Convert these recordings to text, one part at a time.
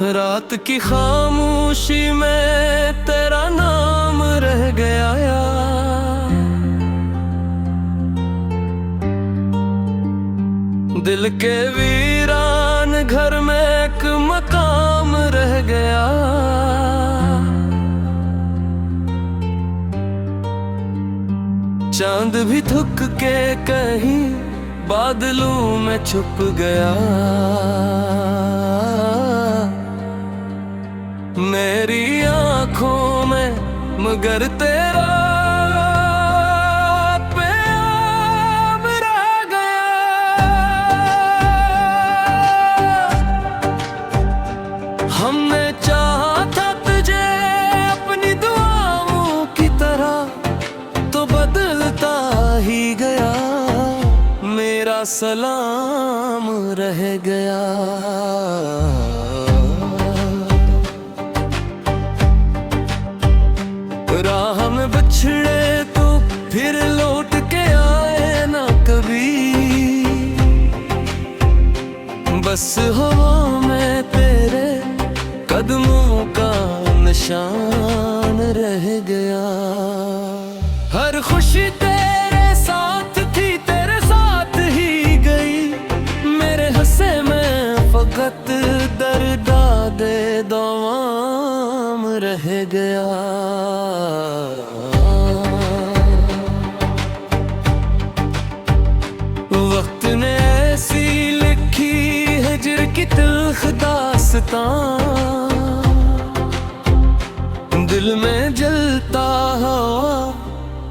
रात की खामोशी में तेरा नाम रह गया यार। दिल के वीरान घर में एक मकाम रह गया। चांद भी थक के कहीं बादलों में छुप गया। मेरी आंखों में मगर तेरा प्याम रह गया। हमने चाहा था तुझे अपनी दुआओं की तरह, तो बदलता ही गया। मेरा सलाम रह गया। राह में बछड़े तो फिर लौट के आए ना कभी। बस हवा में तेरे कदमों का निशान रह गया। हर खुशी तेरे साथ थी, तेरे साथ ही गई। मेरे हंसे में फकत दर्द दे दवाम रह गया। वक्त ने ऐसी लिखी हिज्र की तिल्ख दास्तां, दिल में जलता हवा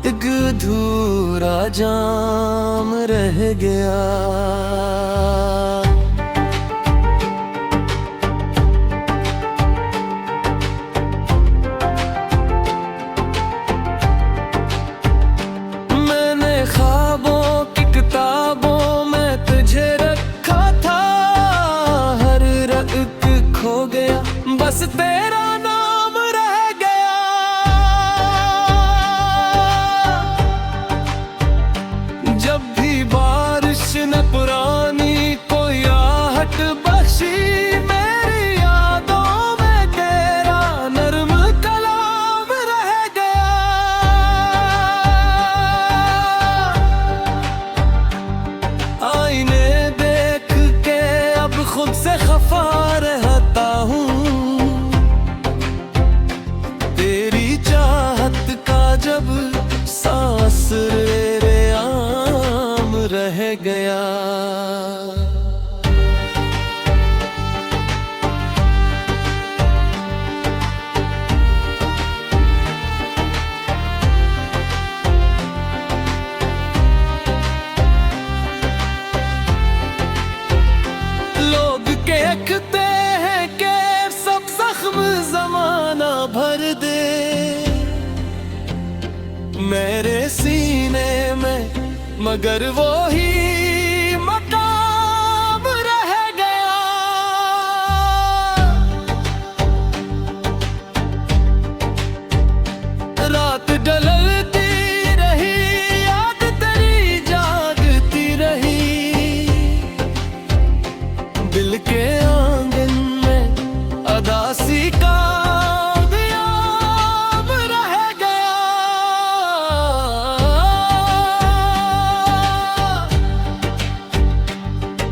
एक अधूरा जाम रह गया। मैंने ख्वाबों की किताबों में तुझे रखा था, हर रग खो गया, बस तेरा नाम रह गया। जब भी बारिश ने पुरानी कोई आहट बख्शी, मेरी यादों में तेरा नर्म कलाम रह गया। आईने देख के अब खुद से खफा रहता हूँ। तेरी चाहत का जब सांस रे आम रह गया। लोग कहते हैं कि सब जख्म जमाना भर दे, मेरे सीने में मगर वो ही मकाम रह गया। रात ढलती रही, याद तेरी जागती रही। दिल के आंगन में अदासी का वियाम रह गया।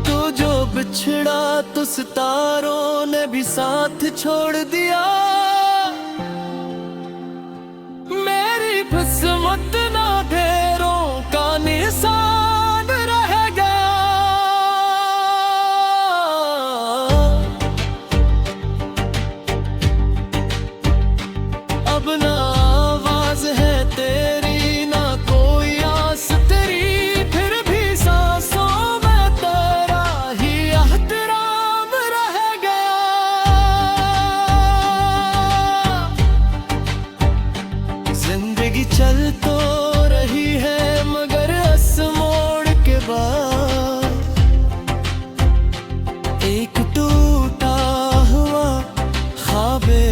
तो जो बिछड़ा तो सितारों ने भी साथ छोड़ दिया। मेरी किस्मत ना ढेरों का निशान रह गया। अब ना आवाज है तेरी, ना कोई आस तेरी, फिर भी सांसों में तेरा ही एहतराम रह गया। जिंदगी चल तो रही है मगर इस मोड़ के बाद एक टूटा हुआ ख्वाबे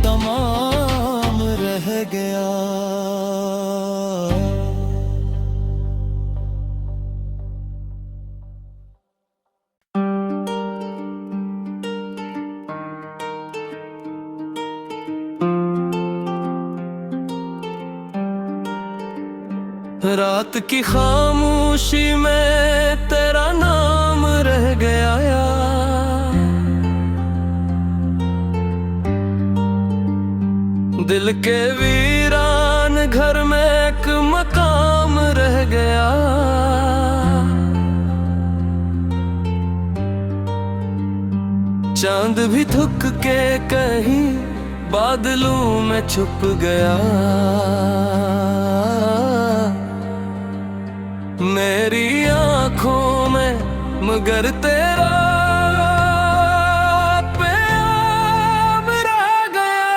तमाम रह गया। रात की खामोशी में तेरा नाम रह गया यार। दिल के वीरान घर में एक मकाम रह गया। चांद भी थुक के कहीं बादलों में छुप गया। मेरी आंखों में मगर तेरा प्यार रह गया।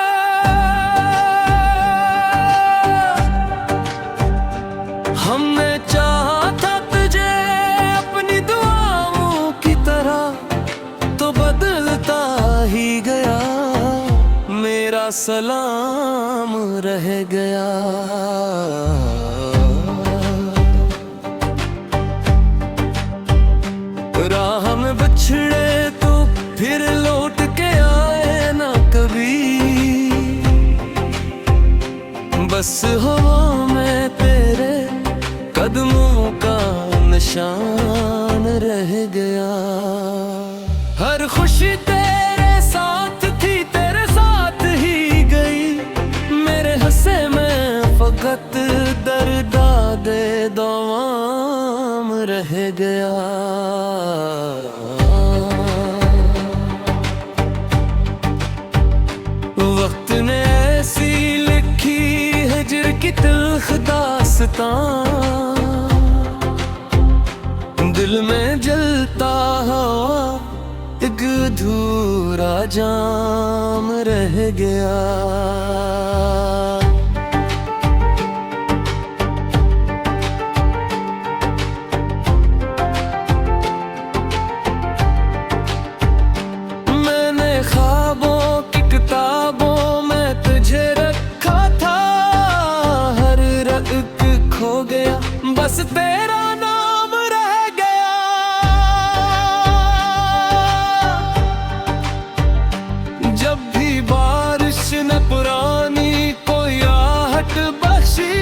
हमने चाहा था तुझे अपनी दुआओं की तरह, तो बदलता ही गया। मेरा सलाम रह गया। राह में बछड़े तो फिर लौट के आए ना कभी। बस हवा में तेरे कदमों का निशान रह गया। हर खुशी तेरे साथ थी, तेरे साथ ही गई। मेरे हंसे में फकत दर्द-ए दवाम रह गया। वक्त ने ऐसी लिखी हिज्र की तिल्ख दास्तां, दिल में जलता हवा एक अधूरा जाम रह गया। मैंने ख्वाबों की किताबों में तुझे रखा था, हर रग खो गया, बस तेरा नाम रह गया। जब भी बारिश ने पुरानी कोई आहट बख्शी,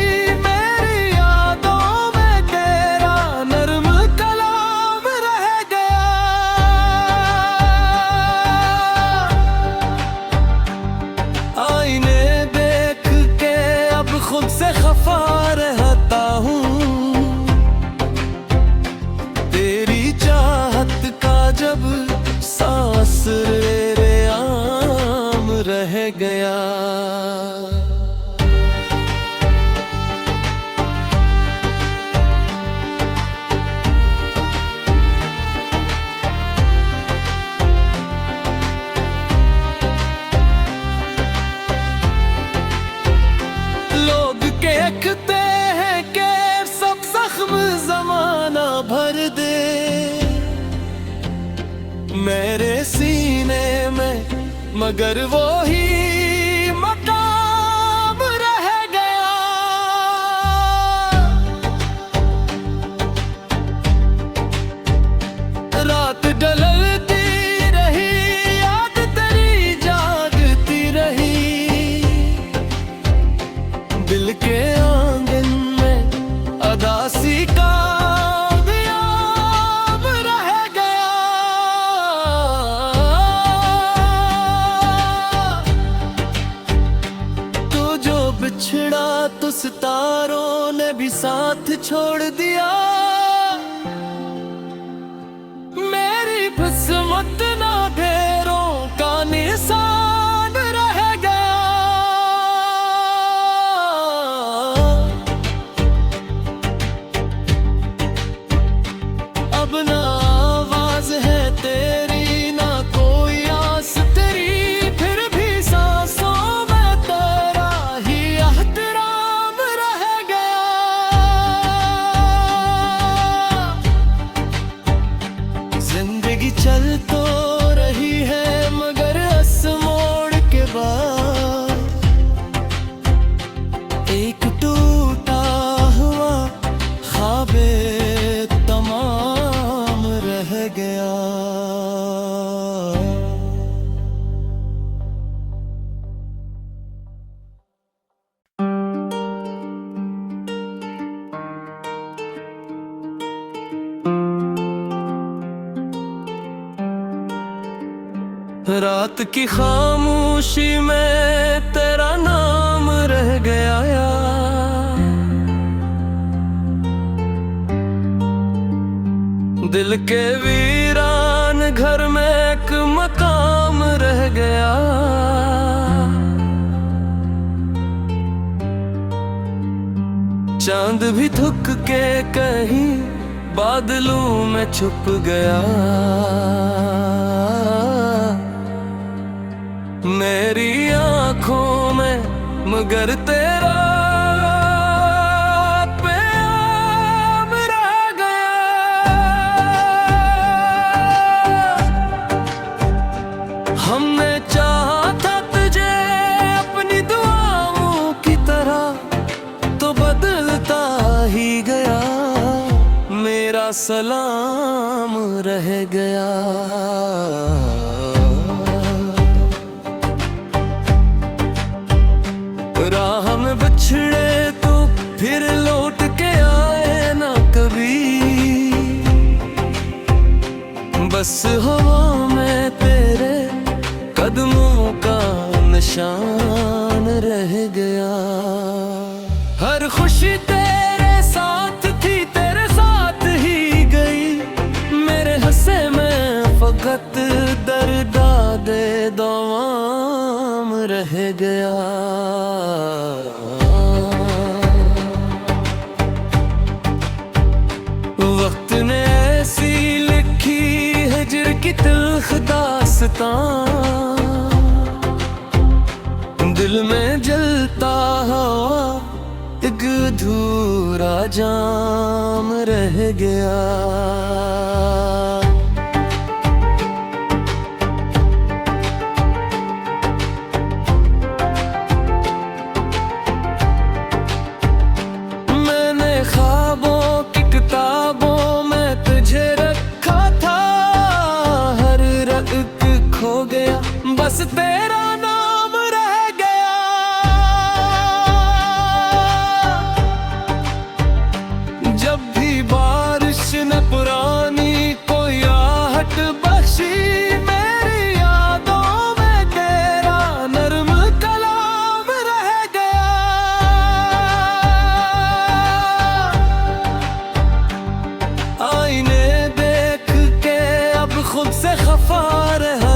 मेरी यादों में तेरा नर्म कलाम रह गया। आईने देख के अब खुद से खफा रहता हूँ। तेरी चाहत का जब सांस रे आम रह गया। लोग कहते हैं कि सब जख्म ज़माना भर दे, मेरे सीने में मगर वो ही मकाम रह गया। रात ढलती रही, याद तेरी जागती रही। दिल के आंगन में अदासी का बिछड़ा तो सितारों ने भी साथ छोड़ दिया। मेरी किस्मत ना ढेरों का निशान रह गया। अब ना आवाज है तेरी, ना कोई आस तेरी, फिर भी सांसों में तेरा ही एहतराम रह गया। जिंदगी चल तो रात की खामोशी में तेरा नाम रह गया यार। दिल के वीरान घर में एक मकाम रह गया। चांद भी थक के कहीं बादलों में छुप गया। मेरी आंखों में मगर तेरा प्यार रह गया। हमने चाहा था तुझे अपनी दुआओं की तरह, तो बदलता ही गया। मेरा सलाम रह गया। राह में बिछड़े तो फिर लौट के आए ना कभी। बस हवा में तेरे कदमों का निशान रह गया। हर खुशी तेरे साथ थी, तेरे साथ ही गई। मेरे हंसे में फकत दर्द दे दवाम रह गया। वक्त ने ऐसी लिखी हिज्र की तिल्ख दास्तां, दिल में जलता हवा एक अधूरा जाम रह गया। मैंने ख्वाबों की किताबों में तुझे रखा था, हर रग खो गया बस तेरा नाम रह गया। जब भी बारिश ने पुरानी कोई आहट बख्शी, मेरी यादों में तेरा नर्म कलाम रह गया। आईने देख के अब खुद से खफा रहा